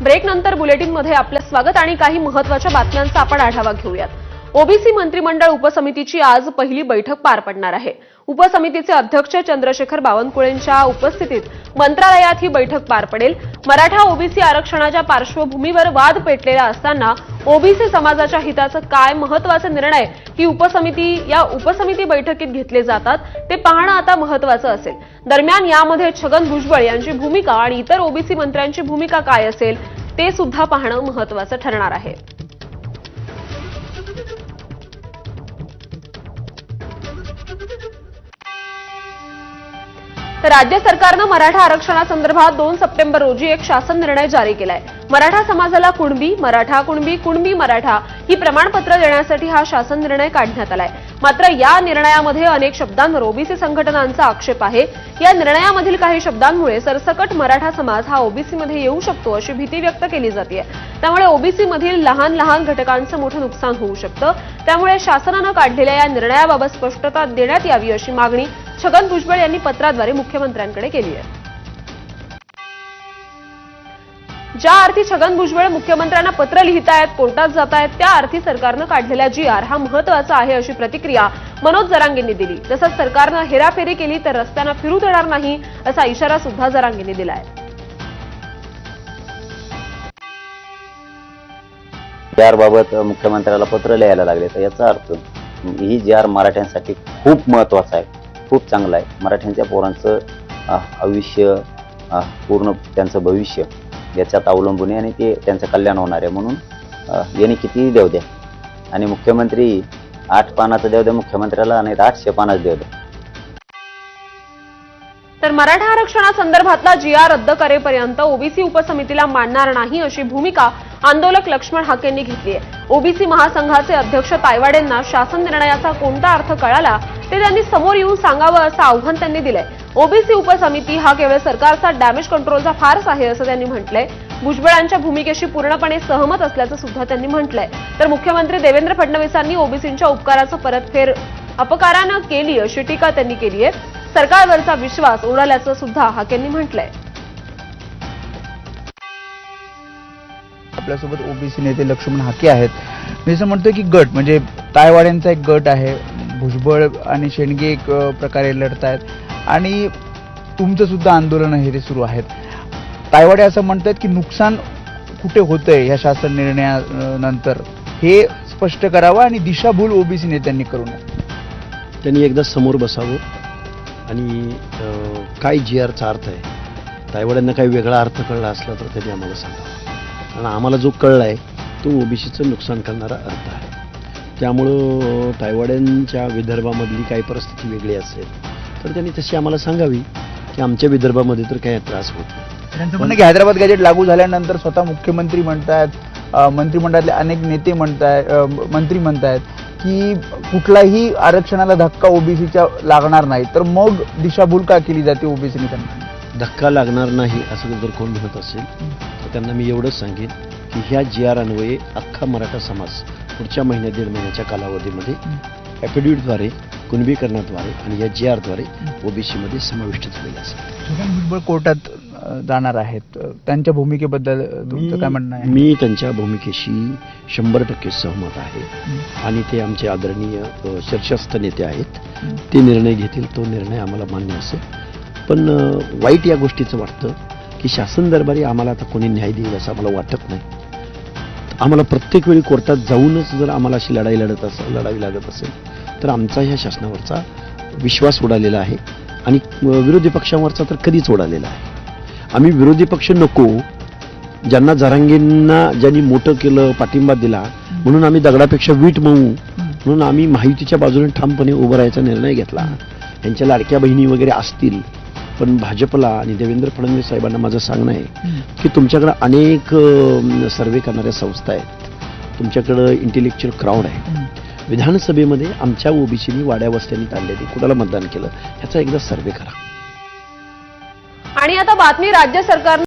ब्रेकनंतर बुलेटिनमध्ये आपलं स्वागत आणि काही महत्त्वाच्या बातम्यांचा आपण आढावा घेऊयात। ओबीसी मंत्रिमंडळ उपसमितीची आज पहिली बैठक पार पडणार आहे। उपसमितीचे अध्यक्ष चंद्रशेखर बावनकुळेंच्या उपस्थितीत मंत्रालयात ही बैठक पार पडेल। मराठा ओबीसी आरक्षणाच्या पार्श्वभूमीवर वाद पेटलेला असताना ओबीसी समाजाच्या हिताचा काय महत्त्वाचे निर्णय ही उपसमिती बैठकीत घेतले जातात ते पाहणं आता महत्त्वाचं असेल। दरम्यान यामध्ये छगन भुजबळ यांची भूमिका आणि इतर ओबीसी मंत्र्यांची भूमिका काय असेल ते सुद्धा पाहणं महत्त्वाचं ठरणार आहे। राज्य सरकारनं मराठा आरक्षणासंदर्भात 2 सप्टेंबर रोजी एक शासन निर्णय जारी केलाय। मराठा समाजाला कुणबी, मराठा कुणबी, कुणबी मराठा ही प्रमाणपत्र देण्यासाठी हा शासन निर्णय काढण्यात आलाय। मात्र या निर्णयामध्ये अनेक शब्दांवर ओबीसी संघटनांचा आक्षेप आहे। या निर्णयामधील काही शब्दांमुळे सरसकट मराठा समाज हा ओबीसीमध्ये येऊ शकतो अशी भीती व्यक्त केली जाते। त्यामुळे ओबीसीमधील लहान लहान घटकांचं मोठं नुकसान होऊ शकतं। त्यामुळे शासनानं काढलेल्या या निर्णयाबाबत स्पष्टता देण्यात यावी अशी मागणी छगन भुजबळ यांनी पत्राद्वारे मुख्यमंत्र्यांकडे केली आहे। ज्या अर्थी छगन भुजबळ मुख्यमंत्र्यांना पत्र लिहितायत, कोर्टात जातायत, त्या अर्थी सरकारनं काढलेला GR हा महत्त्वाचा आहे अशी प्रतिक्रिया मनोज जरांगेंनी दिली। तसंच सरकारनं हेराफेरी केली तर रस्त्यानं फिरू देणार नाही असा इशारा सुद्धा जरांगेंनी दिलाय। GR बाबत मुख्यमंत्र्याला पत्र लिहायला लागले तर याचा अर्थ ही GR मराठ्यांसाठी खूप महत्त्वाचा आहे, खूप चांगला आहे। मराठ्यांच्या पोरांचं आयुष्य, पूर्ण त्यांचं भविष्य याच्यात अवलंबून आहे आणि ते त्यांचं कल्याण होणार आहे। म्हणून यांनी कितीही देऊ द्या आणि मुख्यमंत्री 8 पानाचं देऊ द्या मुख्यमंत्र्याला आणि 800 पानाचं देऊ द्या। तर मराठा आरक्षणासंदर्भातला GR रद्द करेपर्यंत ओबीसी उपसमितीला मानणार नाही अशी भूमिका आंदोलक लक्ष्मण हाकेंनी घेतली आहे। ओबीसी महासंघाचे अध्यक्ष तायवाडेंना शासन निर्णयाचा कोणता अर्थ कळाला ते त्यांनी समोर येऊन सांगावं असं आव्हान त्यांनी दिलंय। ओबीसी उपसमिती हा केवळ सरकारचा डॅमेज कंट्रोलचा फार्स आहे असं त्यांनी म्हटलंय। भुजबळांच्या भूमिकेशी पूर्णपणे सहमत असल्याचं सुद्धा त्यांनी म्हटलंय। तर मुख्यमंत्री देवेंद्र फडणवीसांनी ओबीसींच्या उपकाराचं परतफेड अपकारानं केली अशी टीका त्यांनी केली आहे। सरकारवरचा विश्वास उडाल्याचं सुद्धा हाकेंनी म्हटलंय। आपल्यासोबत ओबीसी नेते लक्ष्मण हाके आहेत। मी असं म्हणतोय की गट म्हणजे तायवाड्यांचा एक गट आहे, भुजबळ आणि शेंडगे एक प्रकारे लढतायत आणि तुमचं सुद्धा आंदोलन हे सुरू आहेत। तायवाडे असं म्हणतात की नुकसान कुठे होतंय या शासन निर्णयानंतर हे स्पष्ट करावं आणि दिशाभूल ओबीसी नेत्यांनी करू नये। त्यांनी एकदा समोर बसावं आणि काय GRचा अर्थ आहे, तायवाड्यांना काही वेगळा अर्थ कळला असला तर त्यांनी आम्हाला सांगावं, कारण आम्हाला जो कळला आहे तो ओबीसीचं नुकसान करणारा अर्थ आहे। त्यामुळं तायवाड्यांच्या विदर्भामधली काही परिस्थिती वेगळी असेल तर त्यांनी तशी आम्हाला सांगावी की आमच्या विदर्भामध्ये तर काही त्रास होत नाही। त्यांचं म्हणणं की हैदराबाद गॅजेट लागू झाल्यानंतर स्वतः मुख्यमंत्री म्हणतायत, मंत्रिमंडळातले अनेक नेते मंत्री म्हणतायत की कुठलाही आरक्षणाला धक्का ओबीसीच्या लागणार नाही, तर मग दिशाभूल का केली जाते ओबीसी नेत्यांना? धक्का लागणार नाही असं जर कोण म्हणत असेल तर त्यांना मी एवढंच सांगेन की ह्या GR अन्वये अख्खा मराठा समाज पुढच्या महिन्यात 1.5 महिन्याच्या कालावधीमध्ये ॲफिडेव्हिटद्वारे, कुणबीकरणाद्वारे आणि या GRद्वारे ओबीसीमध्ये समाविष्ट झालेला असेल। छगन भुजबळ कोर्टात जाणार आहेत, त्यांच्या भूमिकेबद्दल तुमचं काय म्हणणं आहे? मी त्यांच्या भूमिकेशी 100% सहमत आहे आणि ते आमचे आदरणीय शीर्षस्थ नेते आहेत। ते निर्णय घेतील तो निर्णय आम्हाला मान्य असेल। पण वाईट या गोष्टीचं वाटतं की शासन दरबारी आम्हाला आता कोणी न्याय देईल असं आम्हाला वाटत नाही। आम्हाला प्रत्येक वेळी कोर्टात जाऊनच जर आम्हाला अशी लढावी लागत असेल तर आमचा ह्या शासनावरचा विश्वास उडालेला आहे आणि विरोधी पक्षांवरचा तर कधीच उडालेला आहे। आम्ही विरोधी पक्ष नको, ज्यांना जरांगेंना ज्यांनी मोठं केलं, पाठिंबा दिला म्हणून आम्ही दगडापेक्षा वीट मऊ म्हणून आम्ही महायुतीच्या बाजूने ठामपणे उभं राहायचा निर्णय घेतला। यांच्या लाडक्या बहिणी वगैरे असतील, पण भाजपला आणि देवेंद्र फडणवीस साहेबांना माझं सांगणं आहे की तुमच्याकडे अनेक सर्वे करणाऱ्या संस्था आहेत, तुमच्याकडं इंटेलेक्च्युअल क्राऊड आहे। विधानसभेमध्ये आमच्या ओबीसीनी वाड्या वस्त्यांनी ताणलेली कुणाला मतदान केलं ह्याचा एकदा सर्वे करा। आणि आता बातमी राज्य सरकार